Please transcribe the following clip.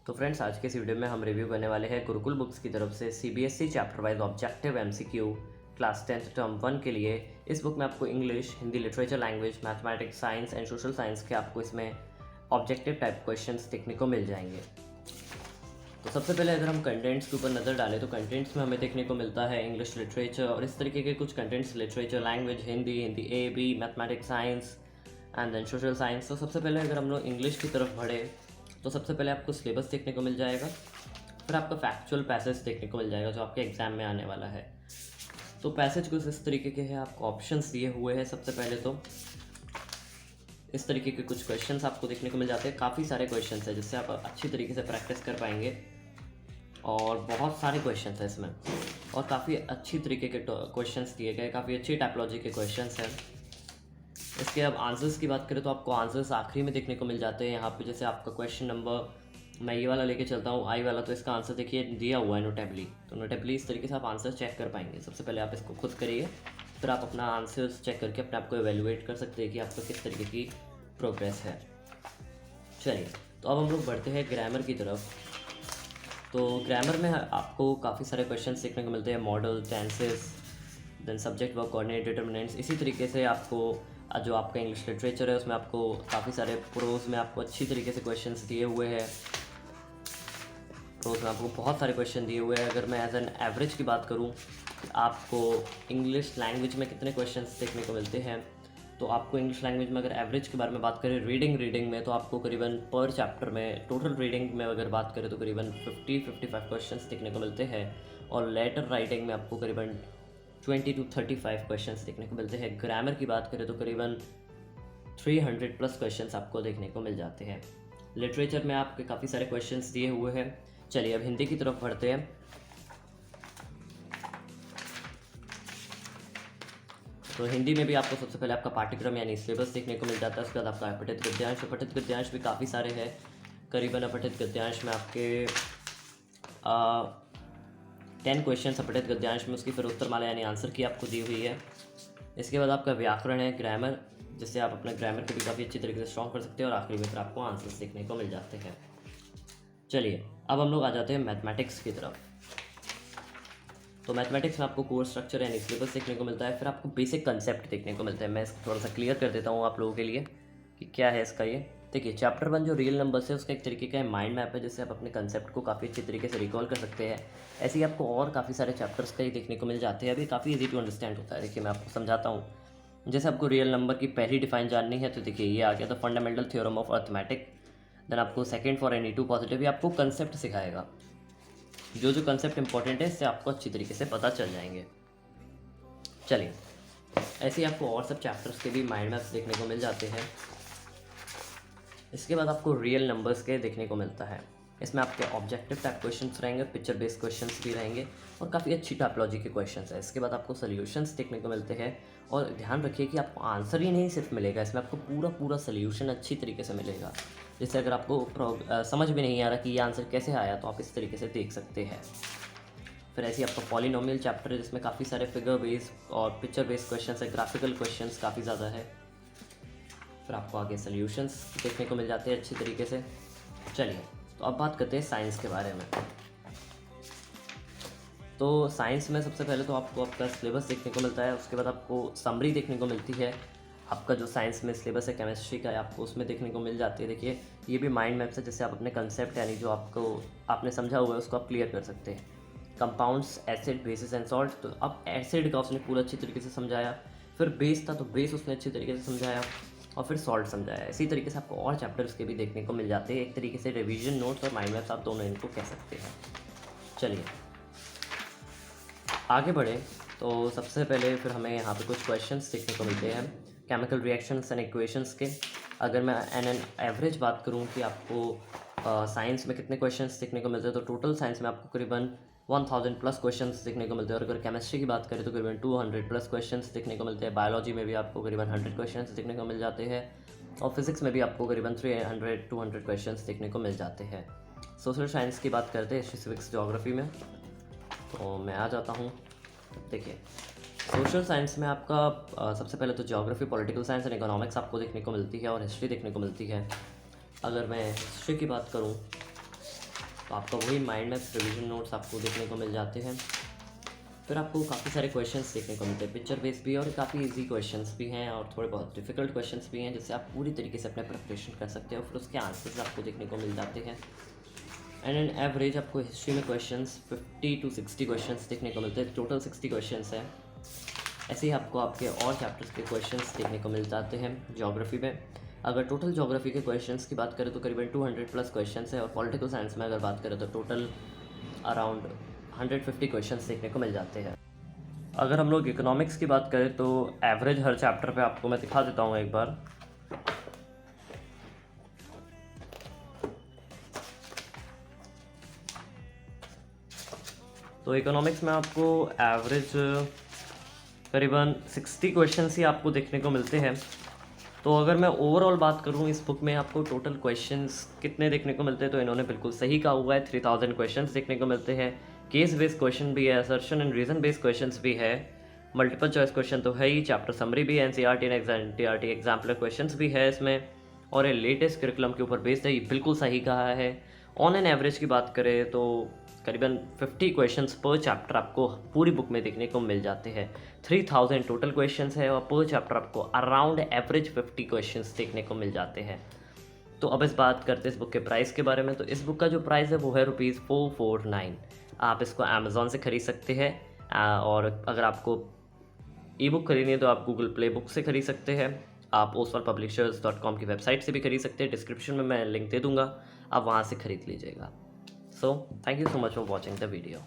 तो फ्रेंड्स, आज के इस वीडियो में हम रिव्यू करने वाले हैं गुरुकुल बुक्स की तरफ से CBSE chapter wise objective MCQ class 10th term 1 के लिए। इस बुक में आपको English, Hindi literature, language, mathematics, science and social science के आपको इसमें ऑब्जेक्टिव टाइप क्वेश्चंस देखने को मिल जाएंगे। तो सबसे पहले अगर हम कंटेंट्स के ऊपर नज़र डालें तो कंटेंट्स में हमें देखने को मिलता है इंग्लिश लिटरेचर और इस तरीके के कुछ contents, literature, language, Hindi A B, mathematics, science and then social science. तो सबसे पहले अगर हम लोग इंग्लिश की तरफ बढ़े तो सबसे पहले आपको सिलेबस देखने को मिल जाएगा, फिर आपका फैक्चुअल पैसेज देखने को मिल जाएगा जो आपके एग्जाम में आने वाला है। तो पैसेज कुछ इस तरीके के हैं, आपको ऑप्शंस दिए हुए हैं। सबसे पहले तो इस तरीके के कुछ क्वेश्चंस आपको देखने को मिल जाते हैं, काफ़ी सारे क्वेश्चंस हैं जिससे आप अच्छी तरीके से प्रैक्टिस कर पाएंगे और बहुत सारे क्वेश्चंस हैं इसमें और काफ़ी अच्छी तरीके के क्वेश्चंस दिए गए, काफ़ी अच्छी टाइपोलॉजी के क्वेश्चंस हैं। इसके अब आंसर्स की बात करें तो आपको आंसर्स आखिरी में देखने को मिल जाते हैं। यहाँ पे जैसे आपका क्वेश्चन नंबर, मैं ये वाला लेके चलता हूँ आई वाला, तो इसका आंसर देखिए दिया हुआ है नोटेबली। तो नोटेबली इस तरीके से आप आंसर चेक कर पाएंगे। सबसे पहले आप इसको खुद करिए, फिर आप अपना आंसर्स चेक करके अपने आप को एवेलुएट कर सकते हैं कि आपका किस तरीके की प्रोग्रेस है। चलिए, तो अब हम लोग बढ़ते हैं ग्रामर की तरफ। तो ग्रामर में आपको काफ़ी सारे क्वेश्चन देखने को मिलते हैं, modal, tenses, then subject, verb, coordinate, determinants. इसी तरीके से आपको जो आपका इंग्लिश लिटरेचर है उसमें आपको काफ़ी सारे प्रोज में आपको अच्छी तरीके से क्वेश्चंस दिए हुए हैं। प्रोज में आपको बहुत सारे क्वेश्चन दिए हुए हैं। अगर मैं एज एन एवरेज की बात करूं, आपको इंग्लिश लैंग्वेज में कितने क्वेश्चंस देखने को मिलते हैं, तो आपको इंग्लिश लैंग्वेज में अगर एवरेज के बारे में बात करें, रीडिंग में, तो आपको करीबन पर चैप्टर में, टोटल रीडिंग में अगर बात करें तो करीबन 50-55 क्वेश्चंस देखने को मिलते हैं और लेटर राइटिंग में आपको करीबन 20 to 35 क्वेश्चंस देखने को मिलते हैं। ग्रामर की बात करें तो करीबन 300 प्लस क्वेश्चंस आपको देखने को मिल जाते हैं। लिटरेचर में आपके काफ़ी सारे क्वेश्चंस दिए हुए हैं। चलिए अब हिंदी की तरफ बढ़ते हैं। तो हिंदी में भी आपको सबसे पहले आपका पाठ्यक्रम यानी सिलेबस देखने को मिल जाता है। उसके बाद आपका अपठित गद्यांश, अपठित गद्यांश भी काफ़ी सारे हैं। करीबन अपठित गद्यांश में आपके 10 क्वेश्चन अपठित गद्यांश में, उसकी फिर उत्तरमाला यानी आंसर की आपको दी हुई है। इसके बाद आपका व्याकरण है, ग्रामर, जिससे आप अपने ग्रामर को भी काफ़ी अच्छी तरीके से स्ट्रॉन्ग कर सकते हैं और आखिरी में फिर आपको आंसर्स देखने को मिल जाते हैं। चलिए अब हम लोग आ जाते हैं मैथमेटिक्स की तरफ। तो मैथमेटिक्स में आपको कोर्स स्ट्रक्चर यानी सिलेबस देखने को मिलता है, फिर आपको बेसिक कंसेप्ट देखने को मिलता है। मैं इसको थोड़ा सा क्लियर कर देता हूँ आप लोगों के लिए कि क्या है इसका। ये देखिए, चैप्टर 1 जो रियल नंबर्स है उसका एक तरीके का माइंड मैप है, जिससे आप अपने कंसेप्ट को काफ़ी अच्छी तरीके से रिकॉल कर सकते हैं। ऐसे ही आपको और काफ़ी सारे चैप्टर्स का ही देखने को मिल जाते हैं। अभी काफ़ी इजी टू अंडरस्टैंड होता है। देखिए मैं आपको समझाता हूँ। जैसे आपको रियल नंबर की पहली डिफाइन जाननी है तो देखिए ये आ गया, the fundamental theorem of arithmetic. Then आपको second for any two positive, ये आपको कंसेप्ट सिखाएगा। जो कंसेप्ट इंपॉर्टेंट है इससे आपको अच्छी तरीके से पता चल जाएंगे। चलिए, ऐसे ही आपको और सब चैप्टर्स के भी माइंड मैप्स देखने को मिल जाते हैं। इसके बाद आपको रियल नंबर्स के देखने को मिलता है। इसमें आपके ऑब्जेक्टिव टाइप क्वेश्चंस रहेंगे, पिक्चर बेस्ड क्वेश्चंस भी रहेंगे और काफ़ी अच्छी टाइपोलॉजी के क्वेश्चंस है। इसके बाद आपको सॉल्यूशंस देखने को मिलते हैं और ध्यान रखिए कि आपको आंसर ही नहीं सिर्फ मिलेगा, इसमें आपको पूरा सॉल्यूशन अच्छी तरीके से मिलेगा। जैसे अगर आपको समझ में नहीं आ रहा कि ये आंसर कैसे आया, तो आप इस तरीके से देख सकते हैं। फिर ऐसे ही आपका पॉलिनोमियल चैप्टर है जिसमें काफ़ी सारे फिगर बेस्ड और पिक्चर बेस्ड क्वेश्चंस है, ग्राफिकल क्वेश्चंस काफ़ी ज़्यादा है। फिर आपको आगे सॉल्यूशंस देखने को मिल जाते हैं अच्छी तरीके से। चलिए, तो अब बात करते हैं साइंस के बारे में। तो साइंस में सबसे पहले तो आपको आपका सिलेबस देखने को मिलता है, उसके बाद आपको समरी देखने को मिलती है। आपका जो साइंस में सिलेबस है केमिस्ट्री का, आपको उसमें देखने को मिल जाती है। देखिए ये भी माइंड मैप्स है, जिससे आप अपने कंसेप्ट यानी जो आपने समझा हुआ है उसको आप क्लियर कर सकते हैं। Compounds, acid, basis and salt, तो अब एसिड का उसने पूरा अच्छी तरीके से समझाया। फिर बेस था तो बेस उसने अच्छी तरीके से समझाया और फिर सॉल्ट समझाया। इसी तरीके से आपको और चैप्टर्स के भी देखने को मिल जाते हैं। एक तरीके से रिवीजन नोट्स और माइंड मैप्स आप दोनों इनको कह सकते हैं। चलिए आगे बढ़े तो सबसे पहले फिर हमें यहाँ पे कुछ क्वेश्चंस देखने को मिलते हैं केमिकल रिएक्शंस एंड इक्वेशंस के। अगर मैं एन एवरेज बात करूँ कि आपको साइंस में कितने क्वेश्चंस देखने को मिलते हैं, तो टोटल साइंस में आपको करीबन 1000 प्लस क्वेश्चंस देखने को मिलते हैं। और अगर केमिस्ट्री की बात करें तो करीबन 200 प्लस क्वेश्चंस देखने को मिलते हैं। बायोलॉजी में भी आपको करीबन 100 क्वेश्चंस देखने को मिल जाते हैं और फिजिक्स में भी आपको करीबन 300-200 क्वेश्चंस देखने को मिल जाते हैं। सोशल साइंस की बात करते हैं, हिस्ट्री, सिविक्स, ज्योग्राफी में, तो मैं आ जाता हूँ। देखिए सोशल साइंस में आपका सबसे पहले तो geography, political science and economics आपको देखने को मिलती है और हिस्ट्री देखने को मिलती है। अगर मैं हिस्ट्री की बात करूँ तो आपका वही माइंड मैप्स रिवीजन नोट्स आपको देखने को मिल जाते हैं। फिर आपको काफ़ी सारे क्वेश्चंस देखने को मिलते हैं, पिक्चर बेस्ड भी और काफ़ी इजी क्वेश्चंस भी हैं और थोड़े बहुत डिफिकल्ट क्वेश्चंस भी हैं, जिससे आप पूरी तरीके से अपने प्रिपरेशन कर सकते हो। फिर उसके आंसर्स आपको देखने को मिल जाते हैं। एंड इन एवरेज आपको हिस्ट्री में क्वेश्चंस 50 to 60 क्वेश्चंस देखने को मिलते हैं, टोटल 60 क्वेश्चंस हैं। ऐसे ही आपको आपके और चैप्टर्स के क्वेश्चंस देखने को मिल जाते हैं। ज्योग्राफी में अगर टोटल ज्योग्राफी के क्वेश्चंस की बात करें तो करीबन 200 प्लस क्वेश्चंस है, और पॉलिटिकल साइंस में अगर बात करें तो टोटल अराउंड 150 क्वेश्चंस देखने को मिल जाते हैं। अगर हम लोग इकोनॉमिक्स की बात करें तो एवरेज हर चैप्टर पे आपको मैं दिखा देता हूँ एक बार। तो इकोनॉमिक्स में आपको एवरेज करीबन 60 क्वेश्चंस ही आपको देखने को मिलते हैं। तो अगर मैं ओवरऑल बात करूं इस बुक में आपको टोटल क्वेश्चंस कितने देखने को मिलते हैं, तो इन्होंने बिल्कुल सही कहा हुआ है, 3000 क्वेश्चंस देखने को मिलते हैं। केस बेस्ड क्वेश्चन भी है, assertion and reason based questions भी है, मल्टीपल चॉइस क्वेश्चन तो है ही, चैप्टर समरी भी है, एनसीईआरटी एंड एनटीईआरटी एग्जाम्पलर क्वेश्चंस भी है इसमें, और ये लेटेस्ट करिकुलम के ऊपर बेस्ड है, ये बिल्कुल सही कहा है। ऑन एन एवरेज की बात करें तो करीबन 50 क्वेश्चंस पर चैप्टर आपको पूरी बुक में देखने को मिल जाते हैं। 3000 टोटल क्वेश्चंस है और पर चैप्टर आपको अराउंड एवरेज 50 क्वेश्चंस देखने को मिल जाते हैं। तो अब इस बात करते हैं इस बुक के प्राइस के बारे में। तो इस बुक का जो प्राइस है वो है ₹449। आप इसको अमेज़ॉन से ख़रीद सकते हैं, और अगर आपको ई बुक खरीदनी है तो आप गूगल प्ले बुक से खरीद सकते हैं। आप oswalpublishers.com की वेबसाइट से भी खरीद सकते हैं, डिस्क्रिप्शन में मैं लिंक दे दूँगा, आप वहाँ से खरीद लीजिएगा। So, thank you so much for watching the video.